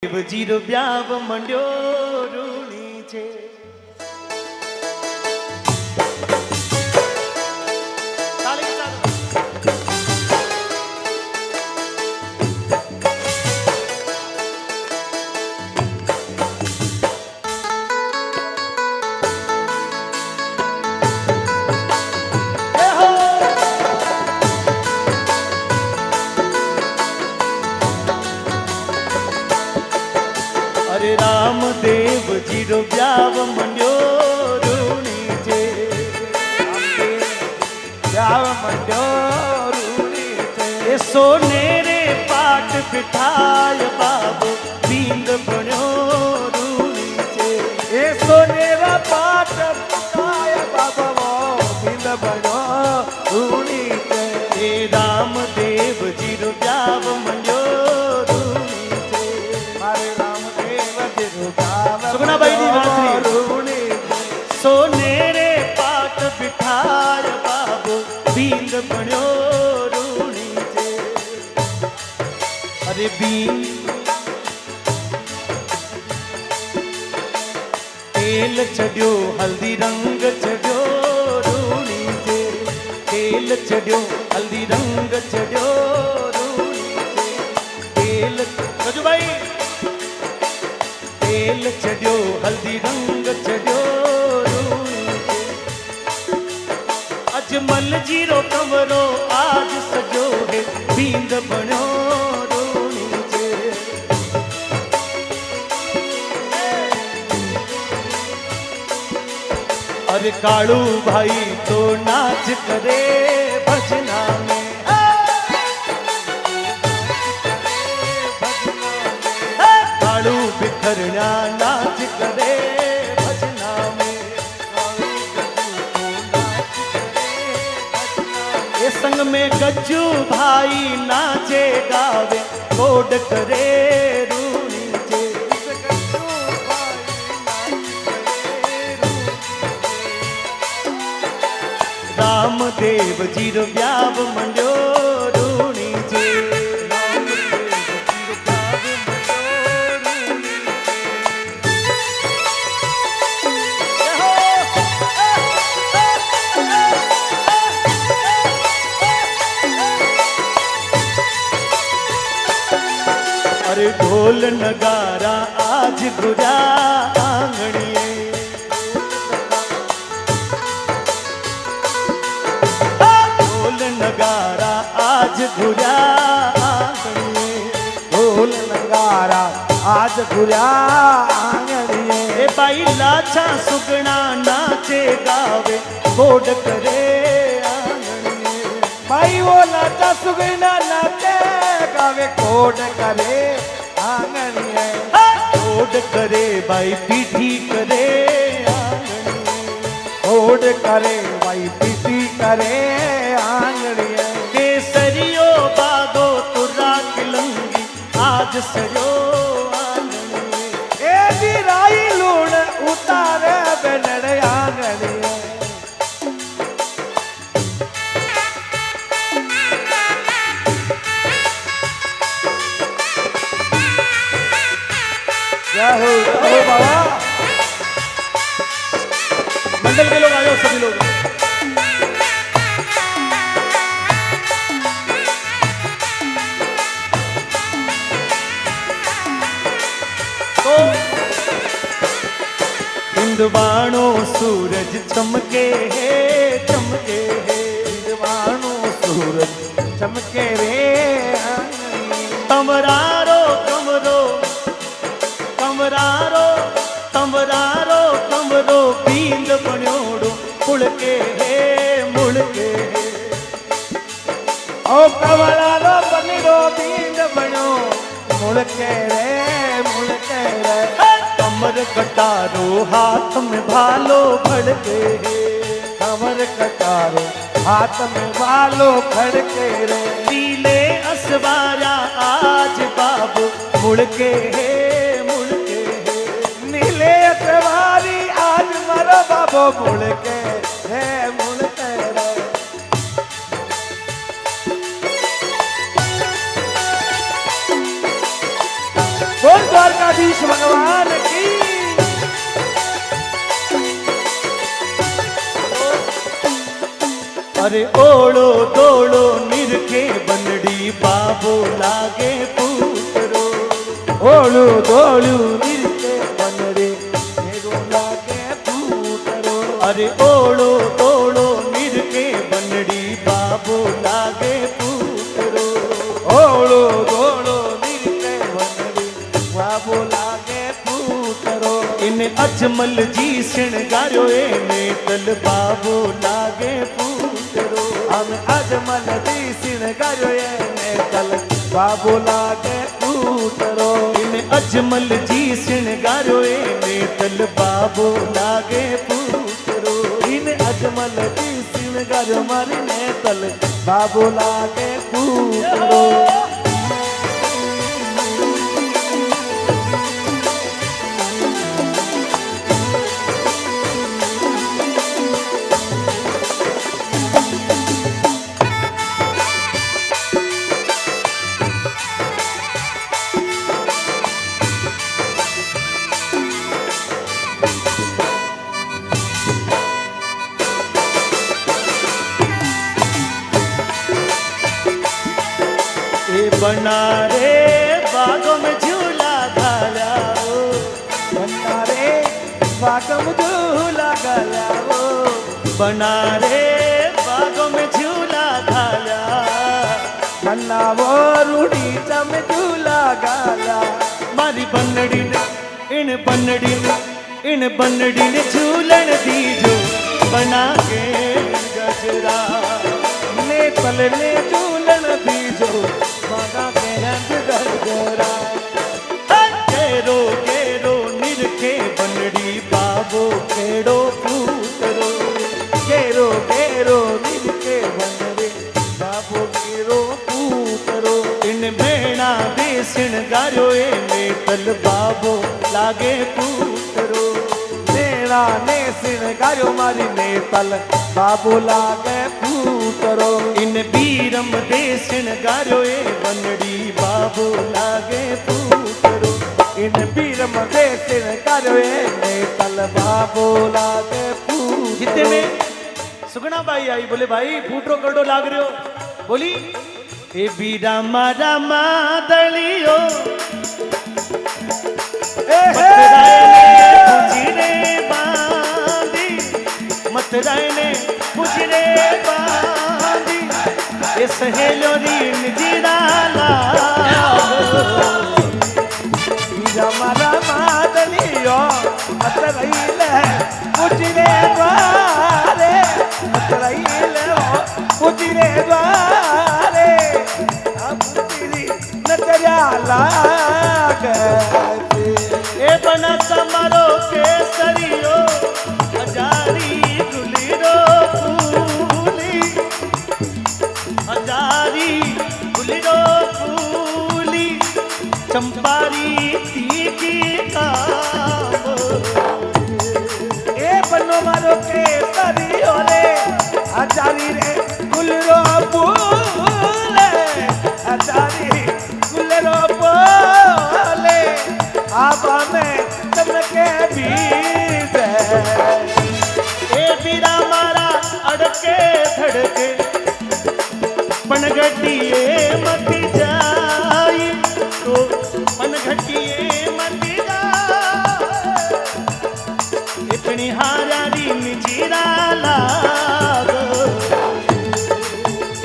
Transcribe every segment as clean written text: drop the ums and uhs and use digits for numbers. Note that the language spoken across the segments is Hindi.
जीरो ब्याव मंड्यो रूणी छे। अरे रामदेव जीरो ब्याव मंड्यो रूणी छे। ब्याव मंड्यो रूणी छे। ए सोनेरे पाट बिठाय बाबू बींद बण्यो रूणी छे। ए सोनेरा पाट बिठाय बाबो बींद बण्यो रूणी छे। ए रामदेव जीरो ब्याव मंड्यो सोनेरे पाट बिठार बाबू बींद बण्यो रूणी छे। अरे बींद तेल चढ़ियो हल्दी रंग चढ़ियो रूणी छे। तेल चढ़ियो हल्दी रंग चढ़ियो रूणी छे। तेल रजू भाई तेल चढ़ियो हल्दी रंग चढ़ियो अजमल जीरो कमरो आज सजो है बींद बण्यो रूणी छे। अरे कालू भाई तो नाच करे भजना में। कालू बिखरना नाच करे भजना में। ये संग में गज्जू भाई नाचे गावे कोड करे रूणी छे। रामदेव जीरो ब्याव मंड्यो रूणी छे। अरे ढोल नगारा आज गुजा आंगणिए। ढोल नगारा आज गुजा आंगणिए। ढोल नगारा आज गुजा आंगणिए। ए बाई लाछा सुगना नाचे गावे कोड करे आंगणिए। भाई वो लाचा सुगना नाचे गावे कोड करे आंगणिए। कोड करे भाई पीठी करे आंगणिए। कोड करे भाई पीठी करे आंगणिए। केसरियो बागो तुरा किलंगी आज सजो आंगणिए। ए दिराई लूण उतारे बेनड़ आंगणिए। हो बाबा मंडल के लोग आ जाओ सभी लोग। तो इंदवाणो सूरज चमके है चमके है। इंदवाणो सूरज चमके रे तमरारो कमरो कमरारो तमरारो कमरो बींद बण्योड़ो मुड़के है मुड़के है। ओ कमरारो बनिरो बींद बण्यो मुड़के रे मुड़के रे। कमर कटारो हाथ में भालो भड़के है। कमर कटारो हाथ में भालो खड़के रे। पीले असवारा आज बाबू मुड़के है मुड़के है। नीले सवारी आज मरो बाबो मुड़के रे मुड़के रे। बोल द्वारकाधीश भगवान की। अरे ओड़ो दौड़ो निरखे बनड़ी बाबो लागे पूतरो। ओळू दोळू निरखे बनड़ी मेरो लागे पूतरो। अरे ओड़ो दौड़ो निरखे बनड़ी बाबो लागे पूतरो। ओळू दोळू निरखे बनड़ी बाबो लागे पूतरो। इन अजमल जी सिणगारियो ने तल बाबो लागे पूतरो। हम अजमल जी सिणगारियो ने तल बाबो लागे पूतरो। इन अजमल जी सिणगारियो ने तल बाबो लागे पूतरो। इन अजमल जी सिणगारियो मारी ने तल बाबो लागे पूतरो। बना रे बागों में झूला घाला ओ। बना रे बागों में झूला घाला ओ। बना रे बागों में झूला घाला। बना वो रूढ़ी चम झूला घाला। मारी बनड़ी ने इन बनड़ी ने झूलन दीजो बना के गजरा। ने तल ने झूलन दीजो बना के गजरा। केरो केरो निरखे बनड़ी बाबो केड़ो पूतरो। केरो केरो निरखे बनड़ी बाबो केरो पूतरो। इन भेणा दे सिणगारियो ने तल बाबो लागे पूतरो। मेरा ने सिणगारियो मारी ने तल बाबो लागे पूतरो। इन बीरम दे सिणगारियो बनड़ी बाबो लागे पूतरो। इन बीरम दे सिणगारियो ने तल बाबो लागे पूतरो। जिते में सुगना बाई आई बोले भाई फूटरो करडो लाग रहे हो। बोली ए बीरा मारा दलियो मतराय ने पुजरे बांधी ये सहेलो रीन जिराला। बीरा मारा दलियो मतरईले पुजरे द्वारे। मतरईले पुजरे द्वारे। पुजरी नजरिया लागे। ए बना समारो केसरियो हजारी गुलिरो फूली। हजारी गुलिरो फूली चंपारी तीखी काबो। ए बनो मारो के सरियो रे हजारी रे गुलरो फूले। हजारी गुलरो फूले आबा में चमके बीज। ए बीरा मारा अड़के धड़के पनघटिए मती जाई तो पनघटिए मती जाई। इतनी हारारी निजीरा लागो।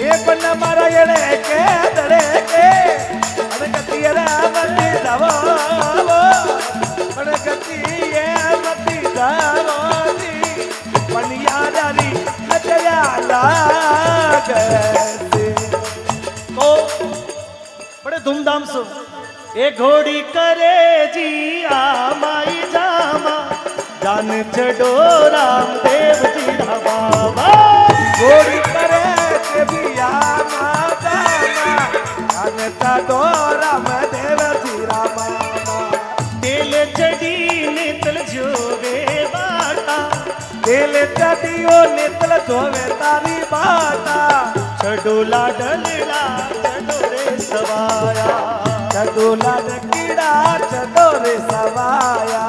ए बन मारा येड़े के दड़े के पनघटिए मती जावो। पनघटिए मती जावो दी पनियारी नजरिया लागे। तो बड़े धूमधाम से ए घोड़ी करे जी आमाई जामा जान चढ़ो रामदेव जी बाबा। घोड़ी करे के बिया माता जान चढ़ो रामदेव जी रामा। तेल चढ़ी नितल जोगे बाटा। तेल चढ़ियो नितल जोवे तारी बाटा। चढ़ो लाडलड़ा चढ़ो रे सवाया। चडोला ने कीड़ा चडोरे सवाया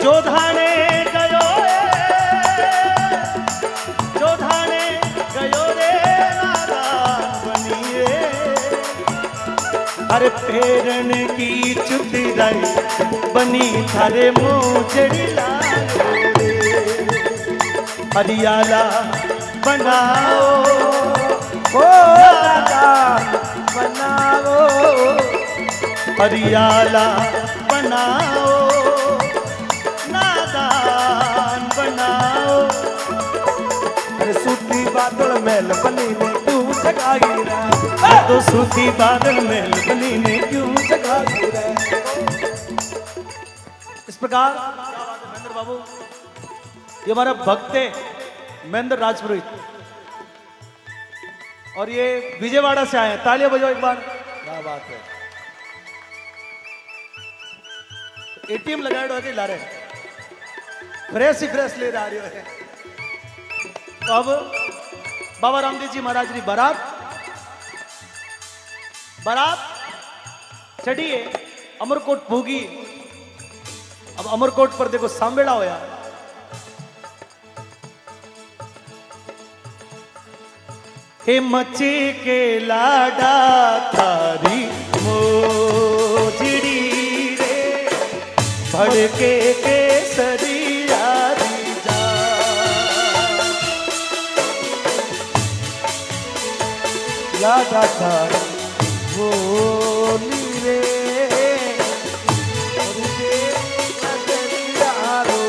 जो धाने गयो जो धाने गयो रे नादान बनिए अरे पेरन की चुतिराई बनी थारे मोजड़ी लालो हरियाला बनाओ ओ राजा बनाओ हरियाला बनाओ नादान बनाओ अरे सूती बादल महल बनी ने क्यों जगाई रे तो सूती बादल महल बनी ने क्यों जगाई रे इस प्रकार महेंद्र बाबू ये हमारा भक्त है महेंद्र राजपुरोहित और ये विजयवाड़ा से आए हैं। तालियां बजाओ एक बार। क्या बात है एटीएम लगाए के ला रहे फ्रेश ही फ्रेश ले रहा है। तो अब बाबा रामदेव जी महाराज की बारात चढ़िए अमरकोट भोगी। अब अमरकोट पर देखो सांबेड़ा होया हे मचे के लाडा थारी मोजड़ी रे भड़के के सरिया दी जा लागा थार बोली रे और जे नगरिया रो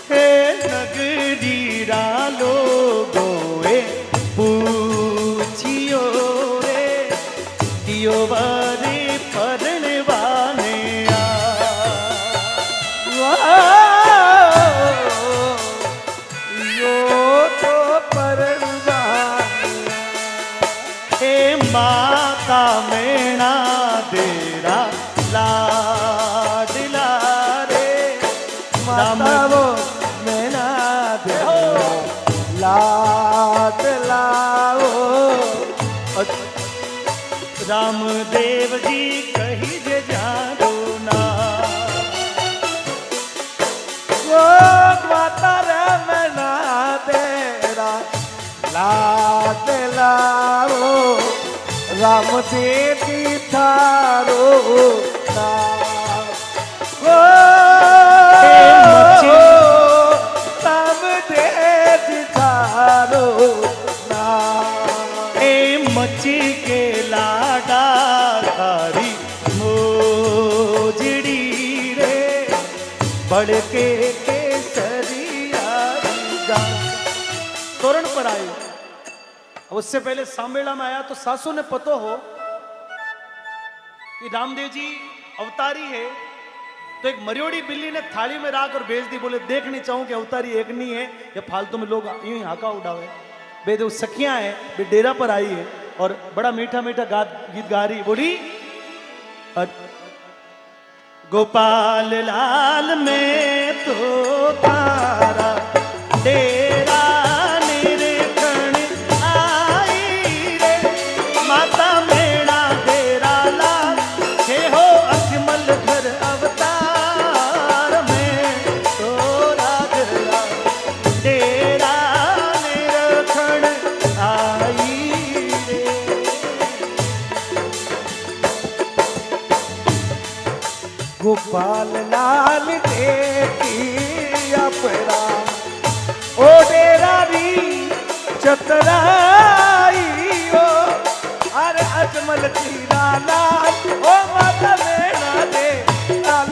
हे नगरी रालो गोए पूछियो रे दियो बारे परनवाने यो तो परवान हे माता मेणा देरा लाडला रे माता वो मैना दे लाट लाओ रामदेव जी कही जे जानो ना वो माता रे मैना तेरा लाट लाओ राम देवी थारो नाम ओ राम देवी थारो नाम ए मची के लाडा थारी मोजड़ी रे बड़के के सरिया दा तोरण पर आए। उससे पहले सांबेड़ा में आया तो सासू ने पतो हो कि रामदेव जी अवतारी है तो एक मरियोड़ी बिल्ली ने थाली में राख और भेज दी। बोले देख नहीं चाहूं कि अवतारी एक नहीं है या फालतू में लोग यूं ही हाका उड़ावे। बे दो सखियां हैं बे डेरा पर आई है और बड़ा मीठा मीठा गीत गा रही। बोली गोपाल लाल में तो तारा डेरा निरखण आई रे माता मेरा डेरा लाल हे हो अजमल घर अवतार में तो राजला डेरा निरखण आई रे। गोपाल लाल देखी अपना ओ डेरा री चतराई ओ अरे अजमल तीरा लाल ओ माता मेरा दे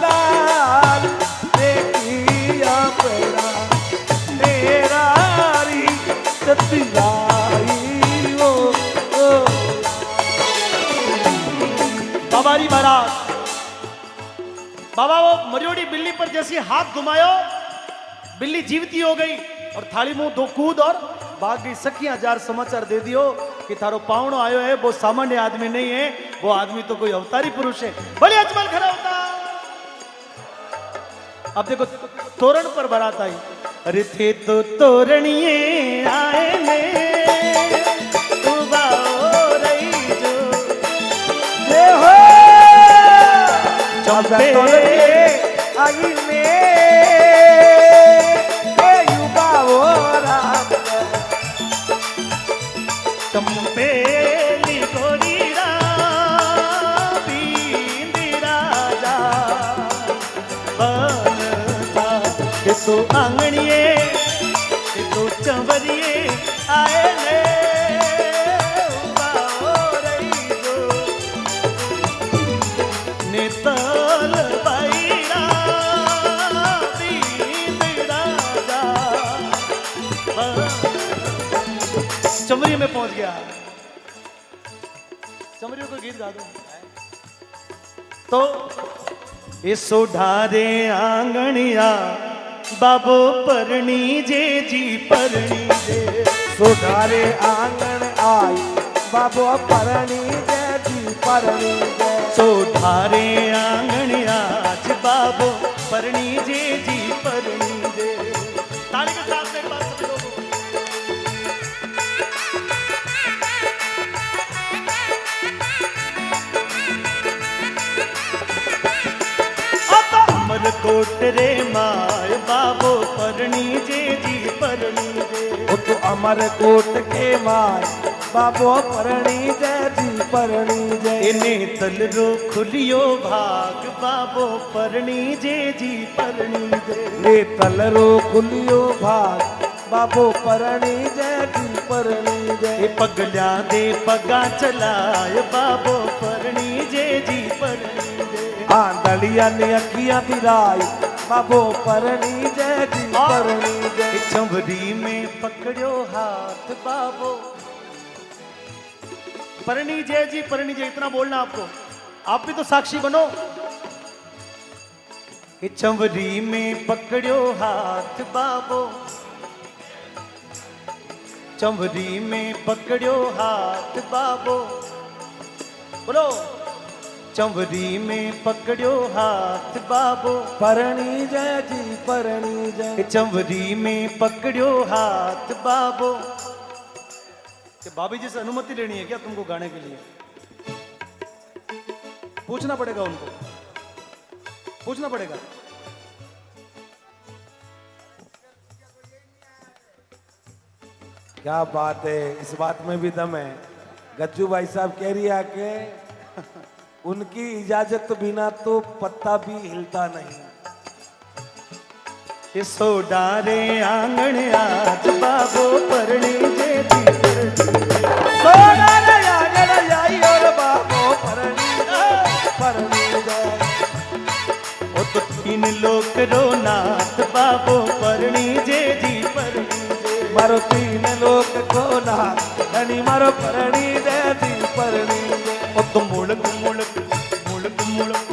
लाल देखी अपना डेरा री चतराई ओ बाबा री बारात बाबा वो मरियोड़ी बिल्ली पर जैसे हाथ घुमायो बिल्ली जीवती हो गई और थाली मुंह दो कूद और भाग गई। सखियां जार समाचार दे दियो कि थारो पावणो आयो है वो सामान्य आदमी नहीं है, वो आदमी तो कोई अवतारी पुरुष है। बोले अजमल खरा होता। अब देखो तोरण पर बारात आई, अरे थे तो तोरणिए आए ने तू बाओ रही जो जे हो चंपे आई ने ए युवा वो राम चंपेली गोरीरा बींदी राजा बनता के तो आंगणिए के तो चंवरिए आए ले बाओ रही जो नेतल बाईरा बींदी राजा चमरी में पहुंच गया। चमरियों को गीत गा दो। तो ये सोढ़ारे आंगणिया बाबो परणी जे जी परणी जे सुधारे आंगण आई बाबो परणी जय जी परणी जय सोढ़ारे आंगणिया बाबो परणी जे जी परणी जे ताली के साथ में एक बात सभी लोगों को। अमरकोट रे माय बाबो परणी जे जी परणी जे वो तो अमर कोट के माय बाबो परणी जय जी परणी जय इने तल रो खुलियो भाग बाबो परणी जे जी परणी जे ने तलरो खुलियो भाग बाबो परणी जय जी परणी ये जय पगल्या दे पगा चलाय बाबो परणी जे जी परणी जे आंधलिया ने अखियां दिराई बाबो परणी जय जी परणी जय चंवरी में पकड़ो हाथ बाबो परणी जय जी परणी जय। इतना बोलना आपको, आप भी तो साक्षी बनो। कि चंवरी में पकड़ो हाथ बाबो चंवरी में पकड़ो हाथ बाबो बोलो चंवरी में पकड़ो हाथ बाबो परणी जय जी परणी जय चंवरी में पकड़ो हाथ बाबो। कि भाभी जी से अनुमति लेनी है क्या तुमको गाने के लिए? पूछना पड़ेगा उनको, पूछना पड़ेगा। क्या बात है, इस बात में भी दम है। गज्जू भाई साहब कह रही है कि उनकी इजाजत बिना तो पत्ता भी हिलता नहीं। ये सोडारे आंगण आज बाबो परणी जे जी परणी सोनारे आंगन आई और बाबो परणी जय ओ तो तीन लोक रो नाथ बाबो परणी जे जी परणी जे मारो तीन लोक को ना धनी मारो परणी जय जी परणी जय ओ तो मुड़क मुड़क मुड़क मुड़क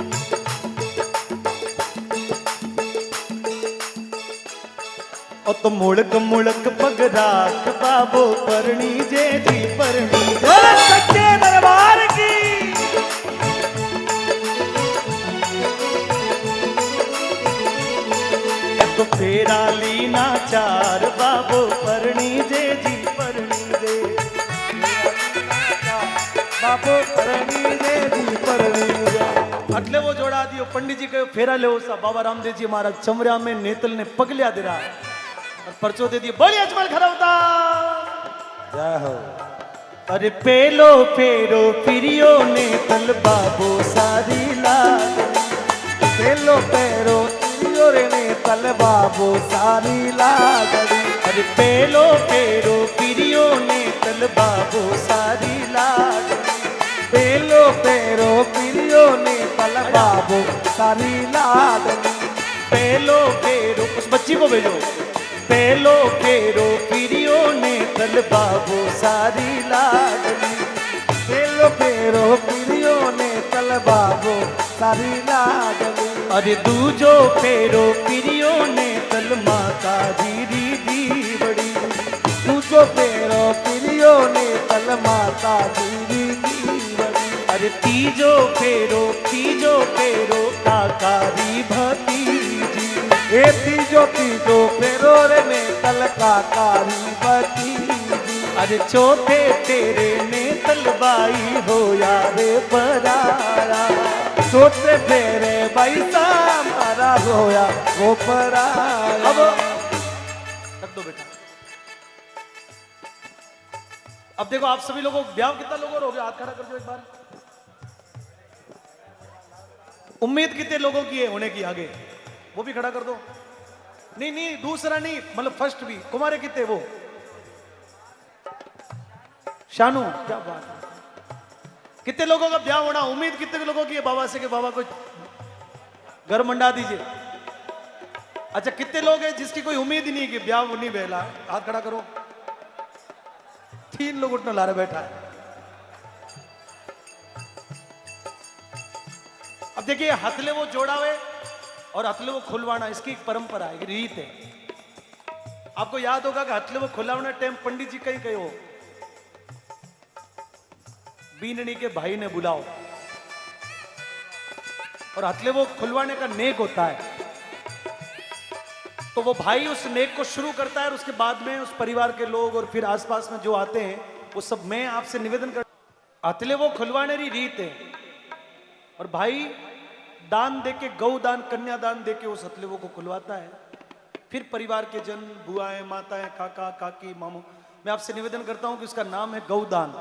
ओ तो मुड़क मुड़क पग राख बाबो परणी जे जी परणी जे सच्चे दरबार की तो फेरा लीना चार बाबो परणी जे जी परणी जे बाबो परणी जय जी परणी जय એટલે वो जोड़ा दियो पंडित जी के फेरा ले सा बाबा रामदेव जी महाराज चमरिया में नेतल ने पगलिया दे रहा और परचो दे दिए। बोलिए अजमल खरौता जय हो। अरे पेलो फेरो पिरियो नेतल बाबो सारी लाग पेलो पैरो तिरियो रे ने तल बाबो सारी लागड़ी अरे पेलो फेरो पिरियो नेतल बाबो सारी लाग पेलो पैरो पिरियो ने तल बाबो सारी लागड़ी पेलो फेरो उस बच्ची को भेजो पेलो फेरो पिरियो नेतल बाबो सारी लाडली पेलो पैरो पिरियो ने तल बाबो सारी लागड़ी अरे दूजो फेरो पिरियो नेतल माता धीरी दी बड़ी दूजो पैरो पिरियो फेरो ने तल माता जीवी जीवनी। अरे तीजो फेरो काकारी भतीजी। ए तीजो फेरो रे ने तल काकारी भतीजी। अरे चौथे तेरे ने तलबाई हो यारे पराया। चौथे फेरे भाई मारा होया वो पराया। अब रख दो बेटा। अब देखो आप सभी लोगों ब्याह कितना लोगों हो गया, हाथ खड़ा कर दो एक बार। उम्मीद कितने लोगों की है होने की आगे, वो भी खड़ा कर दो। नहीं दूसरा नहीं, मतलब फर्स्ट भी। कुमारे कितने वो शानू, क्या बात है। कितने लोगों का ब्याह होना, उम्मीद कितने लोगों की है बाबा से कि बाबा को घर मंडा दीजिए। अच्छा कितने लोग हैं जिसकी कोई उम्मीद ही नहीं कि ब्याह नहीं बेला, हाथ खड़ा करो। 3 लोग उठने ला रहे बैठा है। अब देखिए हथले वो जोड़ा हुए और हथले वो खुलवाना, इसकी एक परंपरा है, रीत है। आपको याद होगा कि हथले वो खुलवाने टाइम पंडित जी कहीं कहे हो बीननी के भाई ने बुलाओ, और हथले वो खुलवाने का नेक होता है। तो वो भाई उस नेक को शुरू करता है और उसके बाद में उस परिवार के लोग और फिर आसपास में जो आते हैं वो सब। मैं आपसे निवेदन कर, हथले वो खुलवाने की रीत है। और भाई दान देके, गौ दान, कन्या दान देके उस हथलेवो को खुलवाता है। फिर परिवार के जन, बुआएं, माताएं, काका काकी, मामू, मैं आपसे निवेदन करता हूं कि उसका नाम है गौदान।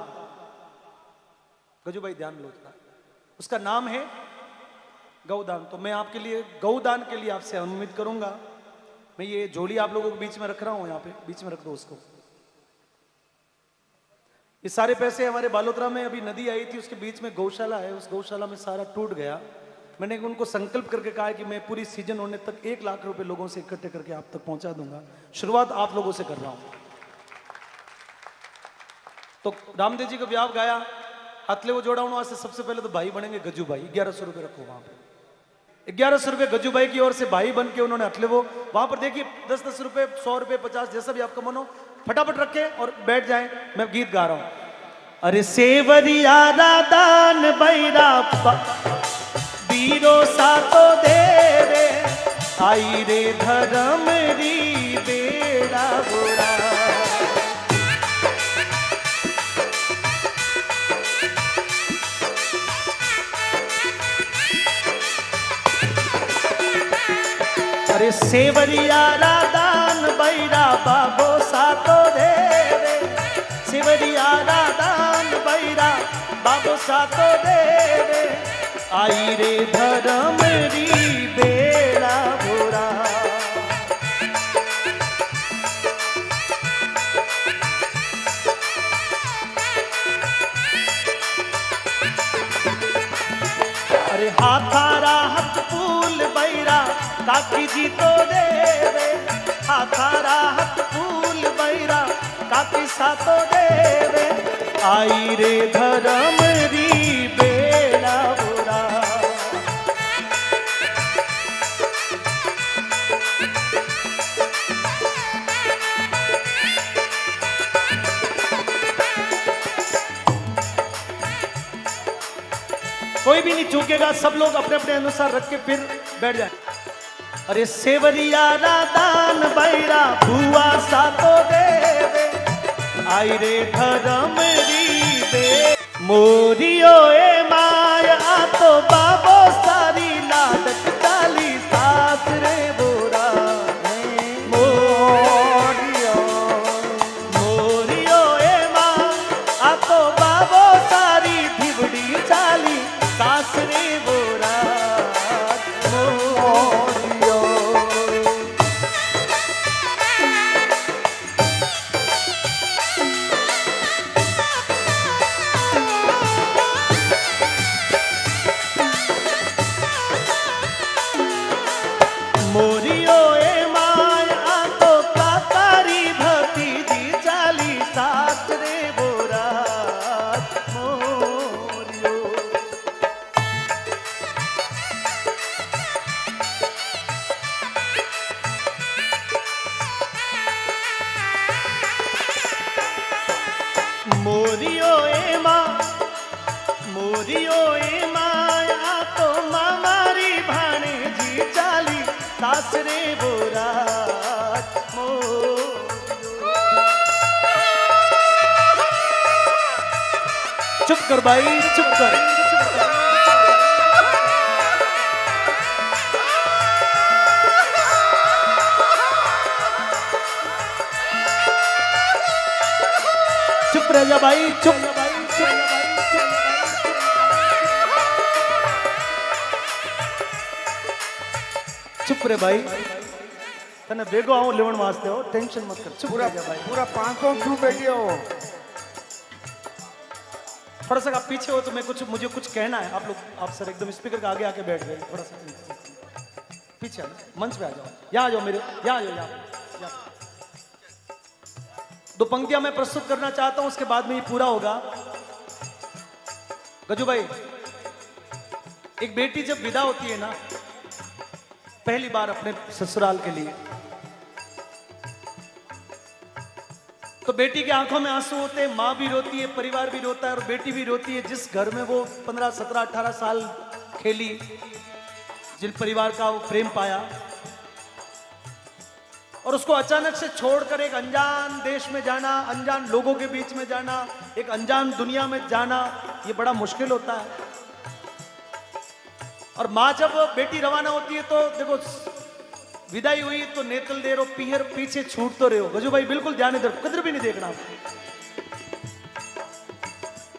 गजू भाई ध्यान लो, उसका नाम है गौदान। तो मैं आपके लिए गौदान के लिए आपसे अनुमति करूंगा। मैं ये झोली आप लोगों के बीच में रख रहा हूं, यहाँ पे बीच में रख दो उसको। ये सारे पैसे हमारे बालोतरा में अभी नदी आई थी, उसके बीच में गौशाला है, उस गौशाला में सारा टूट गया। मैंने उनको संकल्प करके कहा है कि मैं पूरी सीजन होने तक 1 लाख रुपए लोगों से इकट्ठे करके आप तक पहुंचा दूंगा। शुरुआत आप लोगों से कर रहा हूं। तो रामदेव जी का ब्याह गाया, हथले वो जोड़ा वहां से। सबसे पहले तो भाई बनेंगे गज्जू भाई, 1100 रुपए रखो वहां पे। 1100 रुपए गज्जू भाई की ओर से भाई बन के उन्होंने हथले वो वहां पर देखिए 10-10 रुपए, 100 रुपए, 50, जैसा भी आपका मन हो, फटाफट रखे और बैठ जाए। मैं गीत गा रहा हूं। अरे सेवरिया दान बैरा वीरो सातो देवे, आई रे धर्म री बेड़ा बुरा। अरे सेवरिया दान बैरा बाबो सातो देवे, सेवरिया दान बैरा बाबो सातो देवे, आई रे धर्म री बेड़ा बुरा। अरे हाथारा हथ फूल बैरा काकी जी तो देवे, हाथारा हथ फूल बैरा काकी सा तो देवे, आई रे धर्म री बेड़ा बुरा। कोई भी नहीं चूकेगा, सब लोग अपने अपने अनुसार रख के फिर बैठ जाए। अरे सेवरिया दान बैरा बुआ सा तो देवे, आई रे धर्म री बे। मोरियो ए माया तो बाबो सारी लाडक डाली सास रे बोरा। मोरियो मोरियो ए माया तो बाबो सारी धिवड़ी चाली सास रे बोरा। मोरियो ए माया तो काकारी भतीजी चाली सास रे बोरा। मोरियो जियो ए माया तो मामारी भाणे जी चाली सासरे बोरात मो। चुप कर भाई, चुप कर। चुप रह जा भाई, चुप। चुप रे भाई, तने बेगो आऊं लेवन वास्ते हो, टेंशन मत कर। चुप रह जा भाई। पूरा 500 क्यों बैठे हो? थोड़ा सा आप पीछे हो तो मैं कुछ, मुझे कुछ कहना है। आप लोग, आप सर एकदम स्पीकर के आगे आके बैठ गए। थोड़ा सा पीछे आ जाओ, मंच पे आ जाओ। यहाँ आ जाओ मेरे, यहाँ आ जाओ, यहाँ। दो पंक्तियां मैं प्रस्तुत करना चाहता हूं, उसके बाद में ये पूरा होगा। गजू भाई, एक बेटी जब विदा होती है ना पहली बार अपने ससुराल के लिए, तो बेटी की आंखों में आंसू होते हैं, माँ भी रोती है, परिवार भी रोता है और बेटी भी रोती है। जिस घर में वो 15, 17, 18 साल खेली, जिन परिवार का वो प्रेम पाया, और उसको अचानक से छोड़कर एक अनजान देश में जाना, अनजान लोगों के बीच में जाना, एक अनजान दुनिया में जाना, ये बड़ा मुश्किल होता है। और माँ जब बेटी रवाना होती है तो देखो, विदाई हुई तो नेतल दे रहे हो, पीहर पीछे छूट तो रहे हो। गजू भाई बिल्कुल ध्यान इधर, किधर भी नहीं देखना।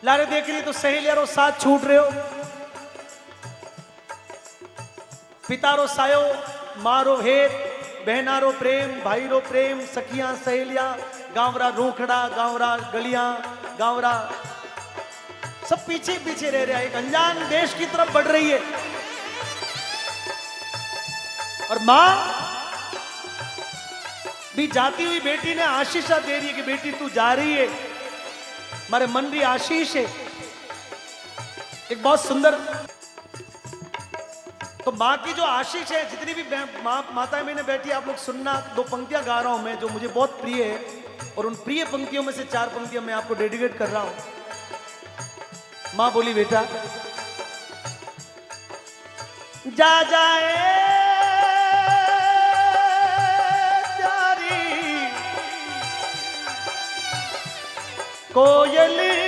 लारे देख रही तो सहेलियारो साथ छूट रहे हो, पितारो सायो, मारो हेत, बहनारो प्रेम, भाईरो प्रेम, सखियां सहेलियां, गांवरा रोखड़ा, गांवरा गलियां, गांवरा सब पीछे पीछे रह रहा है, एक अनजान देश की तरफ बढ़ रही है। और मां भी जाती हुई बेटी ने आशीषा दे रही है कि बेटी तू जा रही है, हमारे मन भी आशीष है। एक बहुत सुंदर, तो माँ की जो आशीष है, जितनी भी माताएं मैंने बैठी, आप लोग सुनना। दो पंक्तियां गा रहा हूं मैं जो मुझे बहुत प्रिय है, और उन प्रिय पंक्तियों में से 4 पंक्तियां मैं आपको डेडिकेट कर रहा हूं। माँ बोली, बेटा जा जाए जारी कोयली